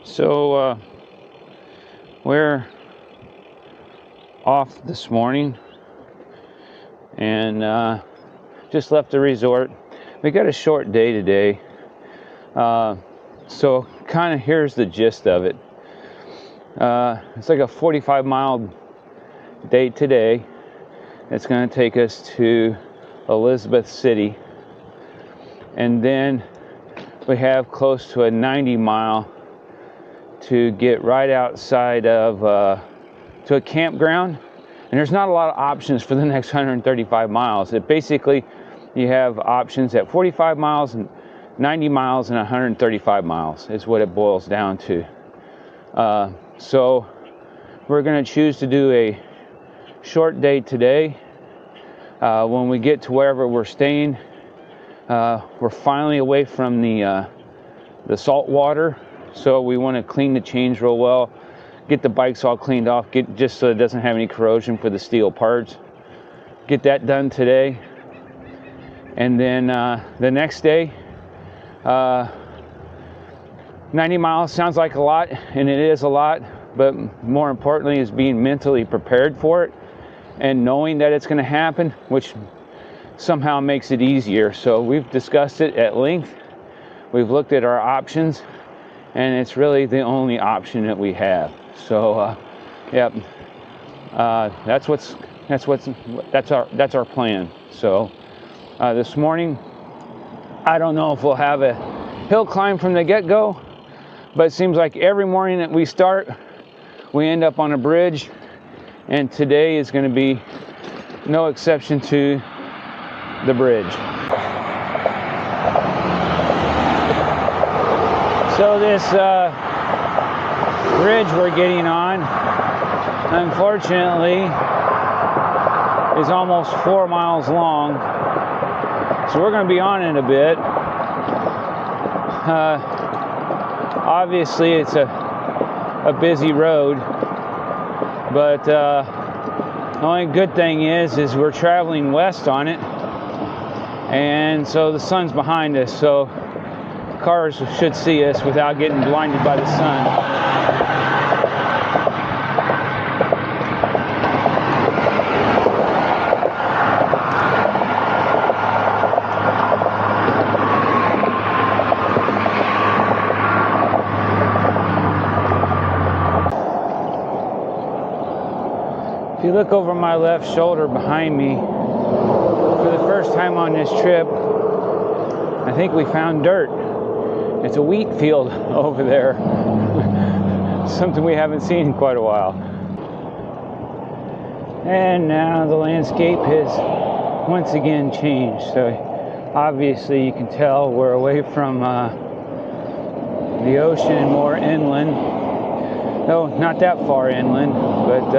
So we're off this morning and just left the resort. We got a short day today, so kind of here's the gist of it. It's like a 45-mile day today. It's going to take us to Elizabeth City, and then we have close to a 90-mile to get right outside of to a campground. And there's not a lot of options for the next 135 miles. It basically, you have options at 45 miles and 90 miles and 135 miles is what it boils down to. So we're going to choose to do a short day today. When we get to wherever we're staying, we're finally away from the salt water. So we want to clean the chains real well, get the bikes all cleaned off, just so it doesn't have any corrosion for the steel parts. Get that done today. And then the next day, 90 miles sounds like a lot, and it is a lot, but more importantly is being mentally prepared for it and knowing that it's going to happen, which somehow makes it easier. So we've discussed it at length. We've looked at our options, and it's really the only option that we have. So yep, that's our plan. So this morning, I don't know if we'll have a hill climb from the get-go, but it seems like every morning that we start, we end up on a bridge, and today is going to be no exception to the bridge. So this bridge we're getting on, unfortunately, is almost 4 miles long. So we're going to be on it a bit. Obviously, it's a busy road, but the only good thing is we're traveling west on it, and so the sun's behind us, so cars should see us without getting blinded by the sun. If you look over my left shoulder behind me, for the first time on this trip, I think we found dirt. It's a wheat field over there. Something we haven't seen in quite a while. And now the landscape has once again changed. So obviously you can tell we're away from the ocean and more inland. No, not that far inland, but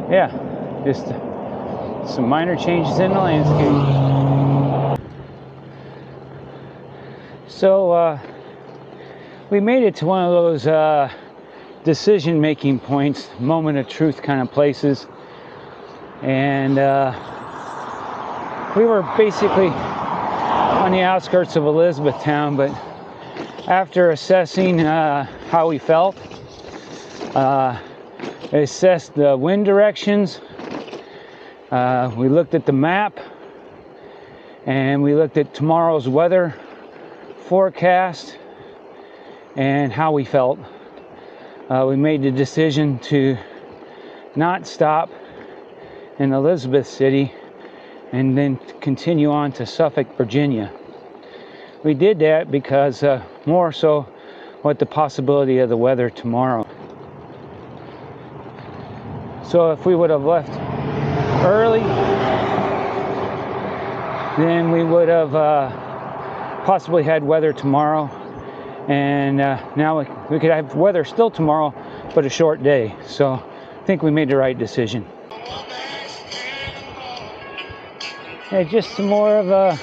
yeah, just some minor changes in the landscape. So we made it to one of those decision-making points, moment of truth kind of places, and we were basically on the outskirts of Elizabethtown, but after assessing how we felt, assessed the wind directions, we looked at the map, and we looked at tomorrow's weather forecast and how we felt. We made the decision to not stop in Elizabeth City and then continue on to Suffolk, Virginia. We did that because more so what the possibility of the weather tomorrow. So if we would have left early, then we would have possibly had weather tomorrow, and now we could have weather still tomorrow, but a short day. So I think we made the right decision. Yeah, just some more of a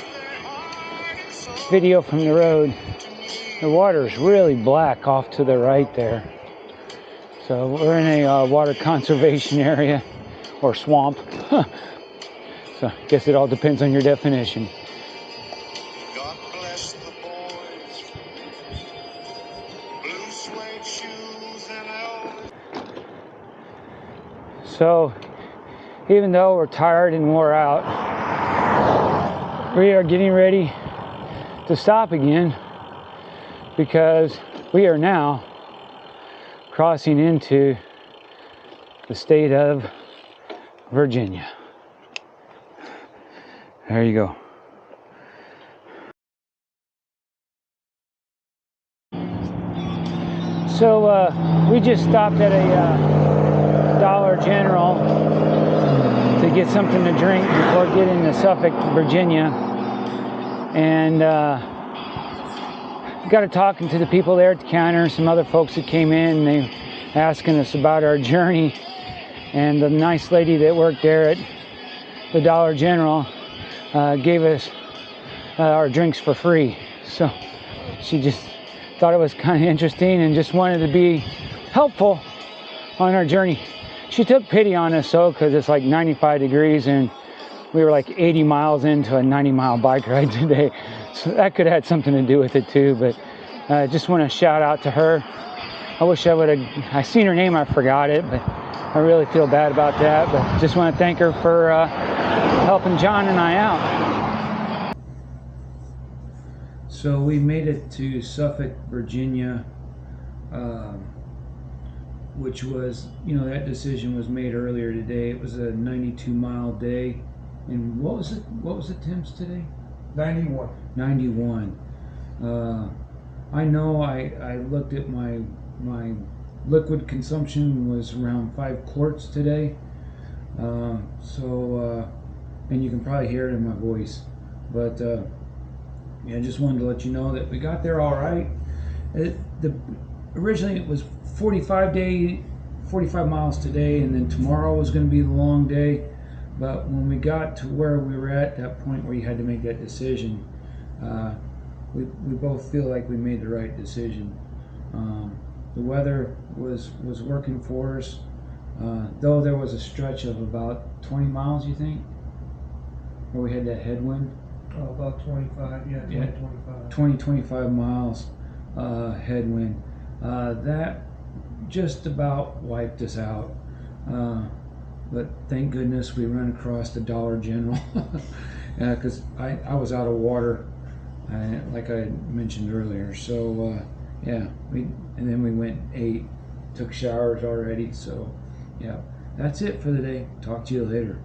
video from the road. The water is really black off to the right there. So we're in a water conservation area or swamp. So I guess it all depends on your definition. God bless the boys. Blue suede So even though we're tired and wore out, we are getting ready to stop again because we are now crossing into the state of Virginia. There you go. So we just stopped at a Dollar General to get something to drink before getting to Suffolk, Virginia. And got to talking to the people there at the counter, some other folks that came in, and they asking us about our journey. And the nice lady that worked there at the Dollar General gave us our drinks for free. So she just thought it was kind of interesting and just wanted to be helpful on our journey. She took pity on us though, because it's like 95 degrees and we were like 80 miles into a 90-mile bike ride today. So that could have had something to do with it too, but I just want to shout out to her. I wish I seen her name, I forgot it, but I really feel bad about that. But just want to thank her for helping John and I out. So we made it to Suffolk, Virginia, which was, that decision was made earlier today. It was a 92-mile day. And what was it, Tim's, today? 91. 91. I know I looked at my liquid consumption was around 5 quarts today. And you can probably hear it in my voice. But I just wanted to let you know that we got there all right. Originally it was 45 miles today, and then tomorrow was going to be the long day. But when we got to where we were at that point where you had to make that decision, we both feel like we made the right decision. The weather was working for us, though there was a stretch of about 20 miles, you think, where we had that headwind. About 25, yeah, 25 miles headwind. That just about wiped us out. But thank goodness we ran across the Dollar General, because I was out of water, like I mentioned earlier. So and then we went and ate, took showers already. So yeah, that's it for the day. Talk to you later.